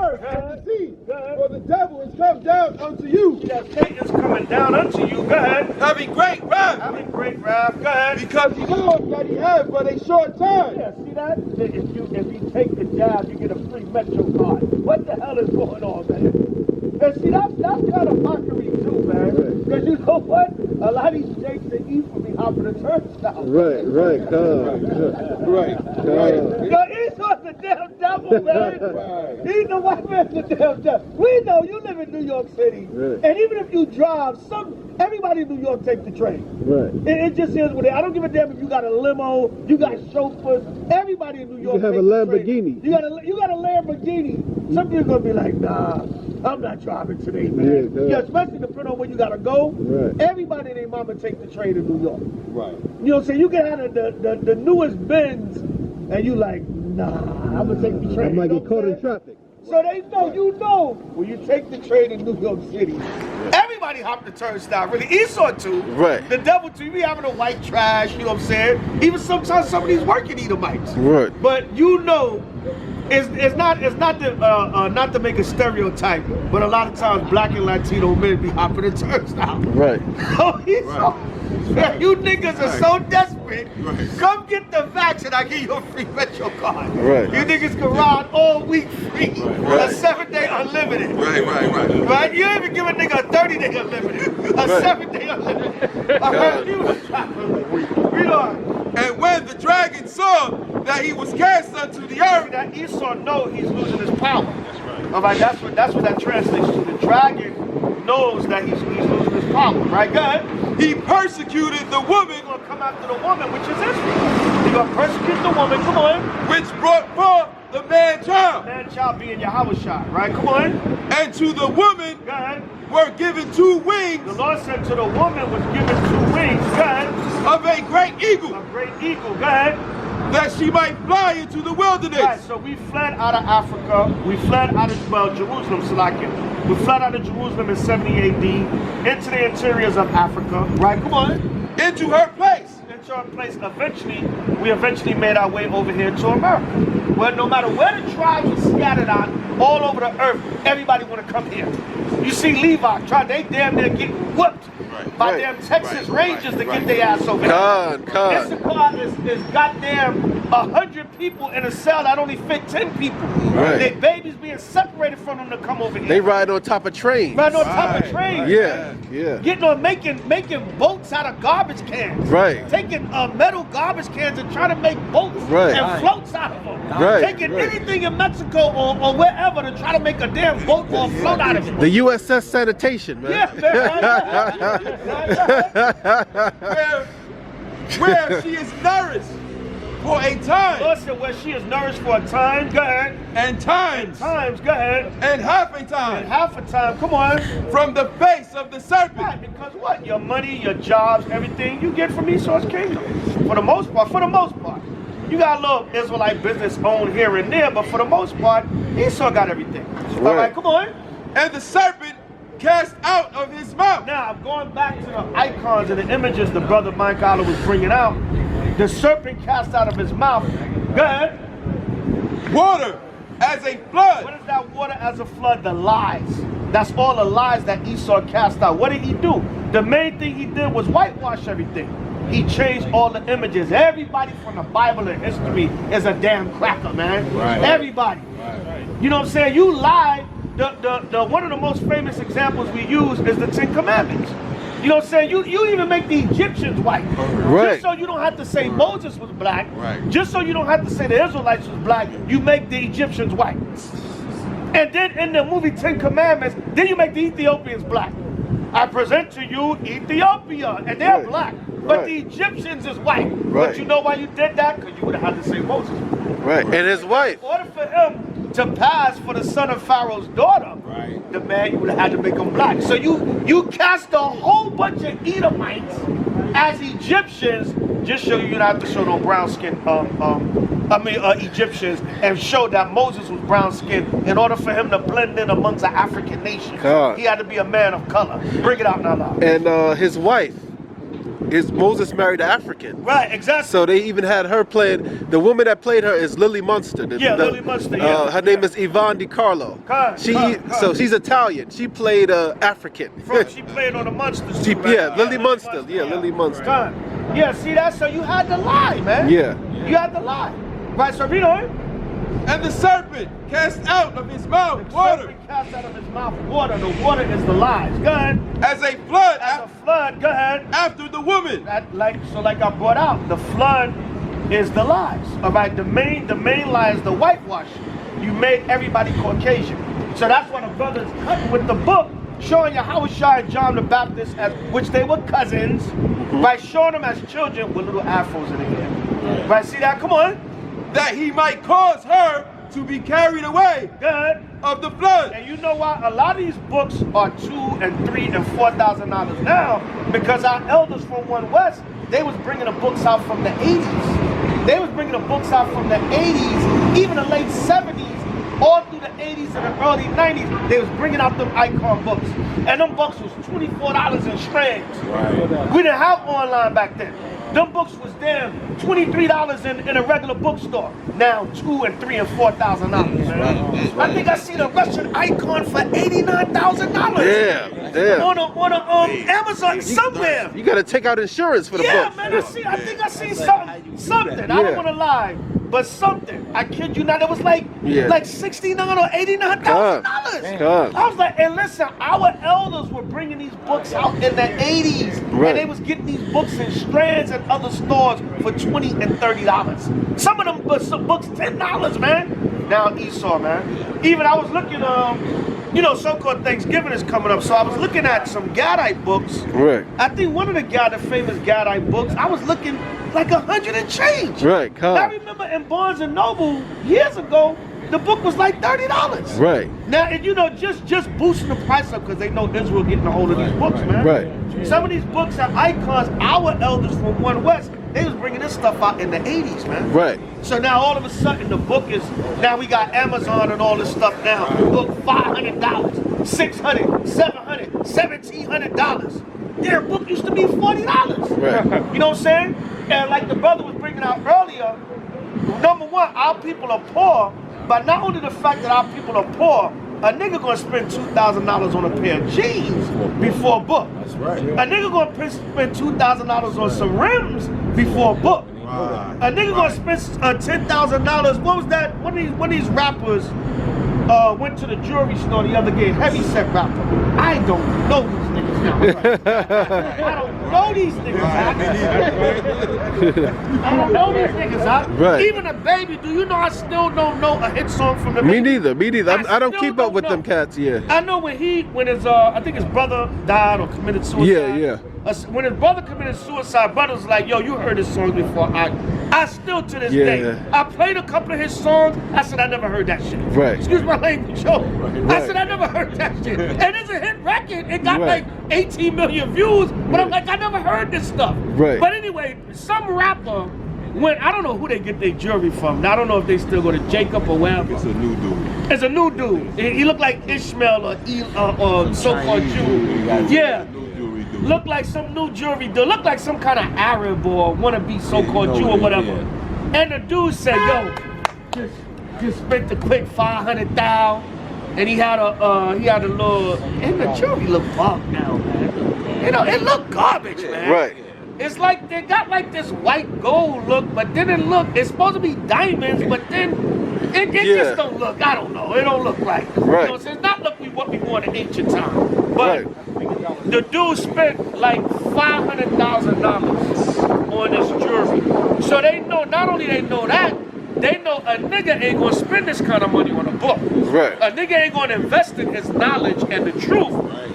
earth and the sea, for the devil is come down unto you. That Satan is coming down unto you. Go ahead. Having great wrath. Having great wrath. Go ahead. Because he knows that he has but a short time. Yeah, see that? If you take the jab, you get a free Metro card. What the hell is going on, man? And see, that's kind of mockery too, man. Because you know what? A lot of these jakes that eat for me hopping the turnstile. Right. Yo, Esau's the damn devil, man. He's the white man's the damn devil. We know you live in New York City. Right. And even if you drive, everybody in New York take the train. Right. It just is what it is. I don't give a damn if you got a limo, you got chauffeurs. Everybody in New York You have a Lamborghini. You got a Lamborghini. Some people are gonna be like, nah, I'm not driving today, man. Yeah, especially depending on where you gotta go. Right. Everybody and their mama take the train in New York. Right. You know what I'm saying? You can have the newest Benz, and you like, nah, I'm gonna take the train. I might get caught in traffic. So they know, you know, when you take the train in New York City, everybody hop the turnstile, really. Esau too. Right. The devil too. You be having a white trash, you know what I'm saying? Even sometimes some of these working Edomites. Right. But you know, it's not to make a stereotype, but a lot of times black and Latino men be hopping the turnstile. Right. Oh, Esau. Man, you niggas are so desperate. Right. Come get the vax and I give you a free Metro card. Right. You niggas can ride all week free. Right. A 7-day unlimited. Right? You ain't even give a nigga a 30-day unlimited. A 7-day unlimited. I heard you was trapping. Read on. And when the dragon saw that he was cast unto the earth, that Esau know he's losing his power. That's right. All right, that's what that translates to. The dragon knows that he's losing his power. Right, good. He persecuted the woman. He's gonna come after the woman, which is Israel. He's gonna persecute the woman. Come on. Which brought forth the man child. Man child being H.O.I, right? Come on. And to the woman were given 2 wings. The Lord said to the woman was given 2 wings. Go ahead. Of a great eagle. A great eagle. Go ahead. That she might fly into the wilderness. Right, so we fled out of Africa. We fled out of, Jerusalem, Salakia. We fled out of Jerusalem in 70 AD into the interiors of Africa. Right, come on. Into her place. Into her place. We eventually made our way over here to America. Well, no matter where the tribes are scattered on, all over the earth, everybody want to come here. You see Levi, they damn near get whooped by damn Texas Rangers to get their ass over here. Issachar is goddamn 100 people in a cell that only fit 10 people. Right. Their babies being separated from them to come over here. They ride on top of trains. Riding on top of trains. Yeah. Getting on making boats out of garbage cans. Right. Taking metal garbage cans and trying to make boats and floats out of them. Right. Taking anything in Mexico or wherever to try to make a damn boat or float out of it. The USS Sanitation, man. Yeah, man. Where she is nourished for a time. Lord said where she is nourished for a time. Go ahead. And times. Go ahead. And half a time. And half a time. Come on. From the face of the serpent. Right, because what? Your money, your jobs, everything you get from Esau's kingdom. For the most part. You got a little Israelite business owned here and there, but for the most part, Esau got everything. All right, come on. And the serpent cast out of his mouth. Now, I'm going back to the icons and the images the brother Mike Allah was bringing out. The serpent cast out of his mouth. Go ahead. Water as a flood. What is that water as a flood? The lies. That's all the lies that Esau cast out. What did he do? The main thing he did was whitewash everything. He changed all the images. Everybody from the Bible and history is a damn cracker, man. Right. Everybody. Right. You know what I'm saying? You lied. The one of the most famous examples we use is the 10 Commandments. You know what I'm saying? You even make the Egyptians white. Right. Just so you don't have to say Moses was black. Right. Just so you don't have to say the Israelites was black, you make the Egyptians white. And then in the movie 10 Commandments, then you make the Ethiopians black. I present to you Ethiopia, and they're black. But the Egyptians is white. But you know why you did that? Because you would have had to say Moses. Right, and his wife. In order for him to pass for the son of Pharaoh's daughter, the man, you would have had to make him black. So you cast a whole bunch of Edomites as Egyptians, just so you don't have to show no brown skin, Egyptians, and show that Moses was brown skinned. In order for him to blend in amongst an African nation, he had to be a man of color. Bring it out now. And his wife is Moses married an African. Right, exactly. So they even had her playing. The woman that played her is Lily Munster. Lily Munster. Yeah. Her name is Yvonne DiCarlo. So she's Italian. She played African. She played on the Munsters. Lily Munster. Yeah, Lily Munster. Yeah, see that? So you had to lie, man. Yeah. You had to lie. Right, so read on. And the serpent cast out of his mouth water. Serpent cast out of his mouth water. The water is the lies. Go ahead. As a flood. As a flood. Go ahead. After the woman. Like I brought out, the flood is the lies. All right. The main lie is the whitewash. You made everybody Caucasian. So that's why the brothers cut with the book, showing you H.O.I and John the Baptist, as which they were cousins, by showing them as children with little afros in the hair. Right? See that? Come on. That he might cause her to be carried away Good. of the flood. And you know why? A lot of these books are $2,000 and $3,000 and $4,000 now, because our elders from One West, they was bringing the books out from the 80s. They was bringing the books out from the 80s, even the late 70s, all through the 80s and the early 90s. They was bringing out them icon books. And them books was $24 in strands. Right. We didn't have online back then. Them books was damn $23 in a regular bookstore. Now $2,000 and $3,000 and $4,000, man. I think I seen a Russian icon for $89,000. Damn. On a Amazon somewhere. You gotta take out insurance for the book. Yeah, man. I think I seen something. I don't want to lie, but something. I kid you not. It was like $69,000 or $89,000. I was like, and listen, our elders were bringing these books out in the 80s, and they was getting these books in strands and other stores for $20 and $30. Some of them books $10, man. Now Esau, man. Even I was looking, so-called Thanksgiving is coming up, so I was looking at some Gadite books. Right. I think one of the famous Gadite books, I was looking like 100 and change. Right. I remember in Barnes and Noble years ago, the book was like $30. Right. Now, and just boosting the price up because they know Israel getting a hold of these books, man. Right. Some of these books are icons. Our elders from One West, they was bringing this stuff out in the 80s, man. Right. So now all of a sudden the book is, now we got Amazon and all this stuff now. Book $500, $600, $700, $1,700. Their book used to be $40. Right. You know what I'm saying? And like the brother was bringing out earlier, number one, our people are poor, but not only the fact that our people are poor, a nigga gonna spend $2,000 on a pair of jeans before a book. That's right. A nigga gonna spend $2,000 on some rims before a book. Wow. A nigga gonna spend $10,000. What was that? One of these rappers went to the jewelry store the other day, heavy set rapper. I don't know these niggas now. I don't know these niggas. I don't know these niggas. Right. Even a baby, do you know I still don't know a hit song from the Me baby? neither. I don't keep up with them cats, I know when his I think his brother died or committed suicide. Yeah. When his brother committed suicide, brother was like, yo, you heard his songs before. I still to this day. I played a couple of his songs. I said, I never heard that shit. Right. Excuse my language, yo. I said, I never heard that shit. And it's a hit record. It got like 18 million views. But I'm like, I never heard this stuff. Right. But anyway, some rapper, I don't know who they get their jewelry from. Now, I don't know if they still go to Jacob or wherever. It's a new dude. It's a new dude. He looked like Ishmael or so-called Jew. Yeah. Look like some new jewelry dude. Look like some kind of Arab or wannabe so-called Jew or whatever. And the dude said, yo, just spent a quick $500,000. And he had a little, and the jewelry look bug now, man. You know, it look garbage, man. Right. It's like they got like this white gold look, but then it's supposed to be diamonds, but then it just don't look, I don't know, it don't look like it. Right. You know, it's not what we wore in ancient time. But the dude spent like $500,000 on this jewelry. So they know, not only they know that, they know a nigga ain't gonna spend this kind of money on a book. Right. A nigga ain't gonna invest in his knowledge and the truth,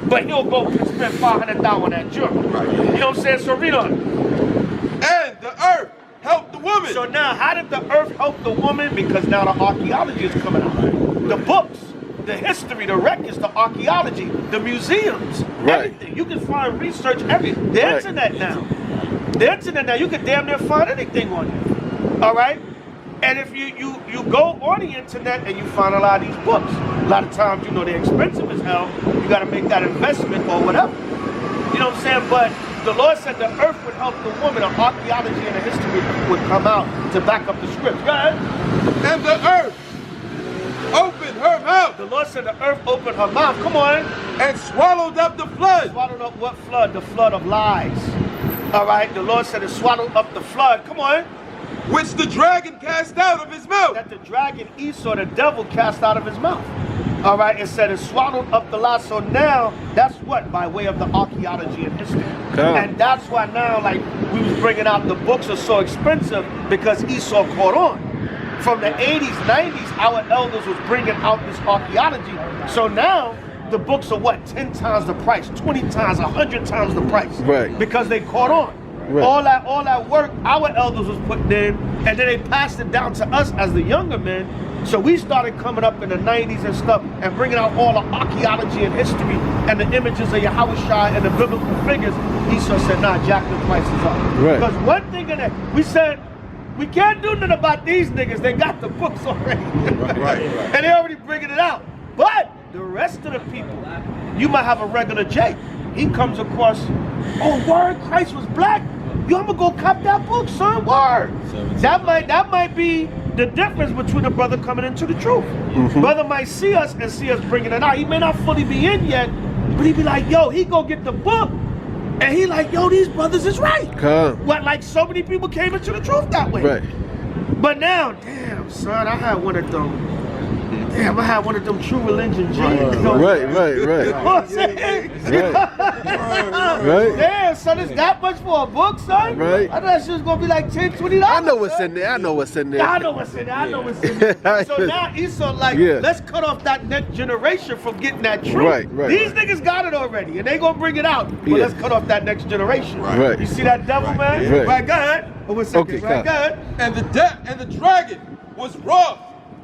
but he'll go spend $500,000 on that jewelry. You know what I'm saying? So read on. And the earth helped the woman. So now, how did the earth help the woman? Because now the archaeology is coming out. The books, the history, the records, the archaeology, the museums, everything. You can find research, everything. The internet now. The internet now, you can damn near find anything on it. All right? And if you go on the internet and you find a lot of these books, a lot of times, you know, they're expensive as hell. You got to make that investment or whatever. You know what I'm saying? But the Lord said the earth would help the woman, and archaeology and the history would come out to back up the scripts. Go ahead. And the earth opened her mouth. The Lord said the earth opened her mouth. Come on. And swallowed up the flood. Swallowed up what flood? The flood of lies. All right. The Lord said it swallowed up the flood. Come on. Which the dragon cast out of his mouth. That the dragon Esau, the devil, cast out of his mouth. All right, it said it swallowed up the lie. So now, that's what? By way of the archaeology and history. And that's why now, like, we was bringing out the books are so expensive because Esau caught on. From the 80s, 90s, our elders was bringing out this archaeology. So now, the books are what? 10 times the price, 20 times, 100 times the price. Right. Because they caught on. Right. All that work our elders was putting in, and then they passed it down to us as the younger men. So we started coming up in the 90s and stuff and bringing out all the archaeology and history and the images of H.O.I and the biblical figures. Esau said, nah, jack the prices up. Right. Because one thing in it, we said, we can't do nothing about these niggas. They got the books already. Right. And they already bringing it out. But the rest of the people, you might have a regular Jake. He comes across, oh, word, Christ was black. Yo, I'm gonna go cop that book, son. Word. That might be the difference between a brother coming into the truth. Brother might see us and see us bringing it out. He may not fully be in yet, but he be like, yo, he go get the book, and he like, yo, these brothers is right. What, like so many people came into the truth that way. Right. But now, damn, son, I had one of them. Damn, I had one of them true religion G's. Right. You know what I'm saying? Right. Damn, son, it's that much for a book, son? Right. I thought that shit was gonna be like $10, $20. I know what's in there. I know what's in there. I know what's in there. So now Esau like, let's cut off that next generation from getting that truth. Right. These niggas got it already, and they gonna bring it out. But let's cut off that next generation. Right. You see that devil, man? Right, go ahead. Go ahead. And the dragon was wroth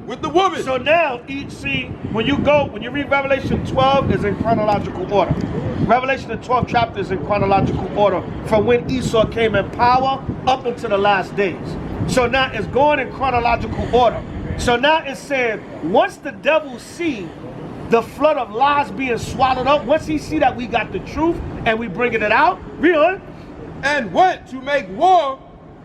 with the woman. So now, see, when you read Revelation 12, is in chronological order. Revelation the 12th chapter is in chronological order from when Esau came in power up until the last days. So now it's going in chronological order. So now it's saying, once the devil see the flood of lies being swallowed up, once he see that we got the truth and we bringing it out, read on. And went to make war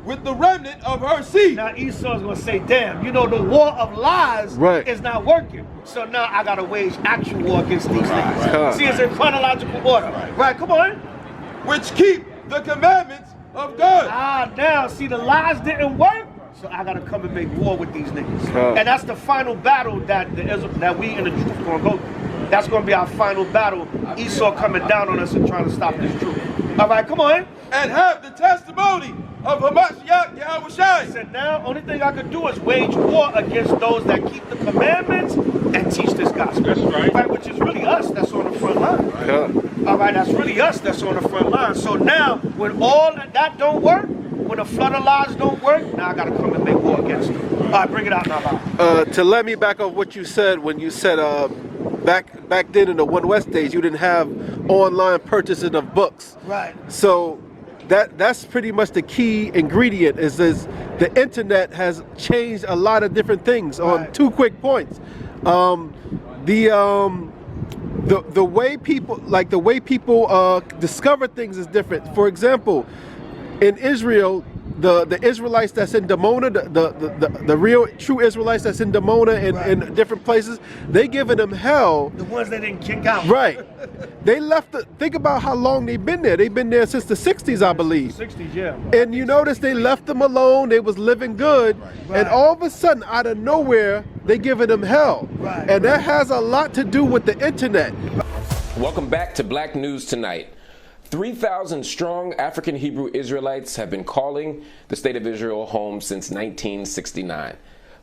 with the remnant of her seed. Now Esau's gonna say, damn, you know, the war of lies is not working. So now I gotta wage actual war against these niggas. See, it's in chronological order. Right, come on. Which keep the commandments of God. Now, see, the lies didn't work, so I gotta come and make war with these niggas. And that's the final battle that we in the truth gonna go through. That's gonna be our final battle. Esau coming down on us and trying to stop this truth. All right, come on. And have the testimony of Hamashiach Yahweh. He said, now, only thing I could do is wage war against those that keep the commandments and teach this gospel. That's right. Which is really us that's on the front line. All right, that's really us that's on the front line. So now, when all that don't work, when the flood of lies don't work, now I got to come and make war against them. All right, bring it out now. To let me back off what you said when you said back then in the One West days, you didn't have online purchasing of books. Right. So that's pretty much the key ingredient is the internet has changed a lot of different things on two quick points. The way people discover things is different. For example, in Israel, the Israelites that's in Dimona, the real true Israelites that's in Dimona and in different places, they giving them hell. The ones that didn't kick out. Right. They left. Think about how long they've been there. They've been there since the 60s, I believe. 60s, yeah. And you notice they left them alone. They was living good, and all of a sudden, out of nowhere, they giving them hell. And that has a lot to do with the internet. Welcome back to Black News Tonight. 3,000 strong African Hebrew Israelites have been calling the state of Israel home since 1969.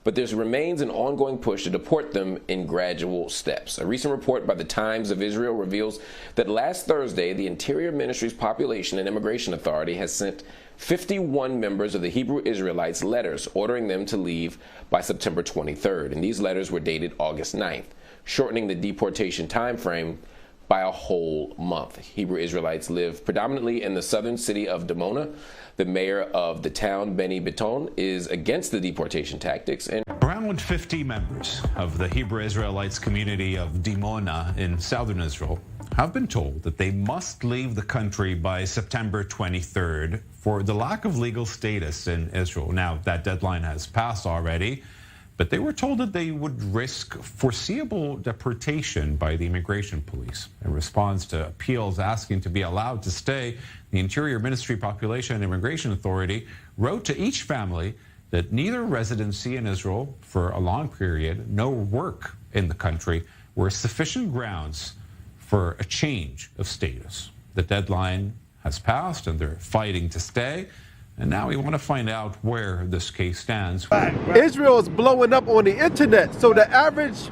But there remains an ongoing push to deport them in gradual steps. A recent report by the Times of Israel reveals that last Thursday, the Interior Ministry's Population and Immigration Authority has sent 51 members of the Hebrew Israelites letters ordering them to leave by September 23rd. And these letters were dated August 9th, shortening the deportation time frame by a whole month. Hebrew Israelites live predominantly in the southern city of Dimona. The mayor of the town, Benny Beton, is against the deportation tactics. And around 50 members of the Hebrew Israelites community of Dimona in southern Israel have been told that they must leave the country by September 23rd for the lack of legal status in Israel. Now, that deadline has passed already, but they were told that they would risk foreseeable deportation by the immigration police. In response to appeals asking to be allowed to stay, the Interior Ministry Population and Immigration Authority wrote to each family that neither residency in Israel for a long period nor work in the country were sufficient grounds for a change of status. The deadline has passed and they're fighting to stay. And now we want to find out where this case stands. Israel is blowing up on the internet, so the average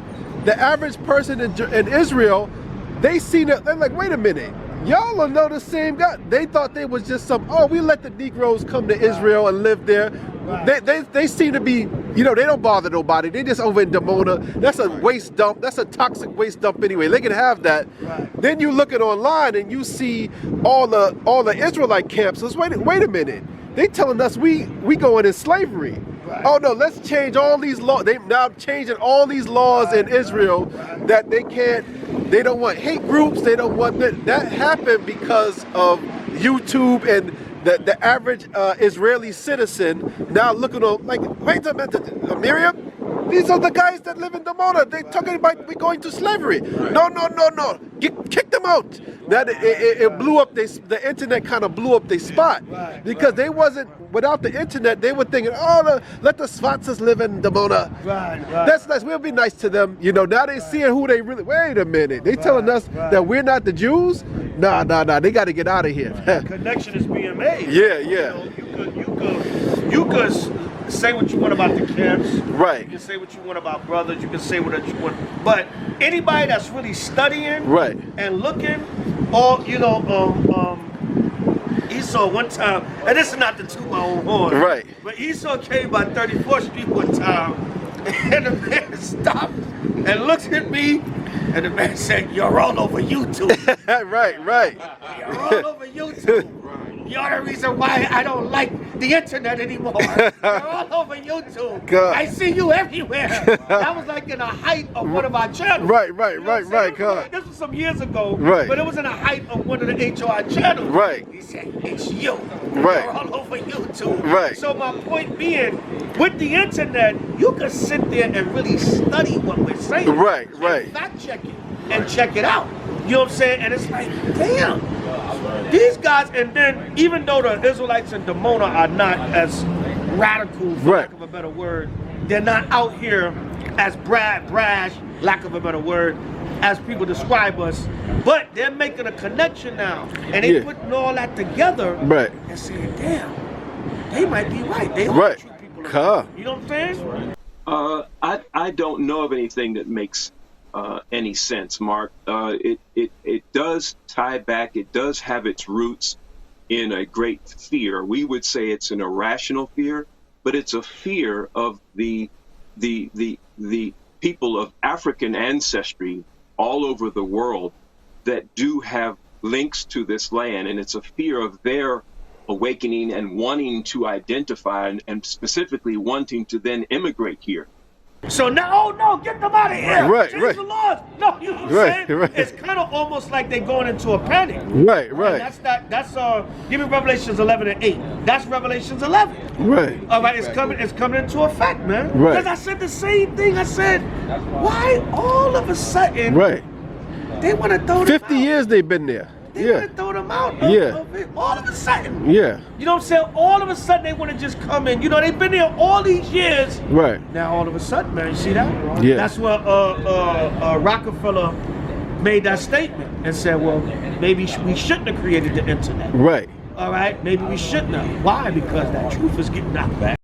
person in Israel, they seen it. They're like, wait a minute, y'all don't know the same guy. They thought they was just some. Oh, we let the Negroes come to Israel and live there. They seem to be, you know, they don't bother nobody. They just over in Dimona. That's a waste dump. That's a toxic waste dump anyway. They can have that. Then you look at online and you see all the Israelite camps. So wait a minute. They telling us we going in slavery. Oh no, let's change all these laws. They now changing all these laws in Israel that they don't want hate groups. They don't want that. That happened because of YouTube and the average Israeli citizen now looking on like, wait a minute, Miriam, these are the guys that live in Dimona. They talking about we going to slavery. No. Kick them out. That it blew up. The internet kind of blew up their spot because they wasn't, without the internet, they were thinking, oh, let the Swatzes live in Dimona. That's nice. We'll be nice to them. You know, now they seeing who they really. Wait a minute. They telling us that we're not the Jews. Nah. They got to get out of here. Connection is being made. Yeah. You could say what you want about the camps. Right. You can say what you want about brothers. You can say what you want. But anybody that's really studying and looking, or Esau one time, and this is not to toot my own horn. Right. But Esau came by 34th Street one time, and the man stopped and looked at me, and the man said, "You're all over YouTube." Right. You're all over YouTube. You're the reason why I don't like the internet anymore. You're all over YouTube. God. I see you everywhere. That was like in the height of one of our channels. Right. God. This was some years ago. Right. But it was in the height of one of the H.O.I channels. Right. He said, it's you. Right. You're all over YouTube. Right. So my point being, with the internet, you can sit there and really study what we're saying. Right. Fact check it and check it out. You know what I'm saying? And it's like, damn. These guys, and then even though the Israelites in Dimona are not as radical, for lack of a better word, they're not out here as brash, lack of a better word, as people describe us, but they're making a connection now, and they putting all that together and saying, damn, they might be right. They are true people. You know what I'm saying? I don't know of anything that makes any sense, Mark. It does tie back. It does have its roots in a great fear. We would say it's an irrational fear, but it's a fear of the people of African ancestry all over the world that do have links to this land, and it's a fear of their awakening and wanting to identify and specifically wanting to then immigrate here. So now, oh no, get them out of here! Change the laws. No, you know what I'm saying? It's kind of almost like they're going into a panic. Right. And that's give me Revelations 11 and 8. That's Revelations 11. Right. All right, it's coming into effect, man. Right. Because I said the same thing. I said, why all of a sudden? They want to throw them 50 out. years they've been there. They want to throw them out. All of a sudden. You know what I'm saying? All of a sudden they want to just come in. You know, they've been there all these years. Right. Now all of a sudden, man, you see that? Yeah. That's where Rockefeller made that statement and said, well, maybe we shouldn't have created the internet. Right. All right? Maybe we shouldn't have. Why? Because that truth is getting knocked back.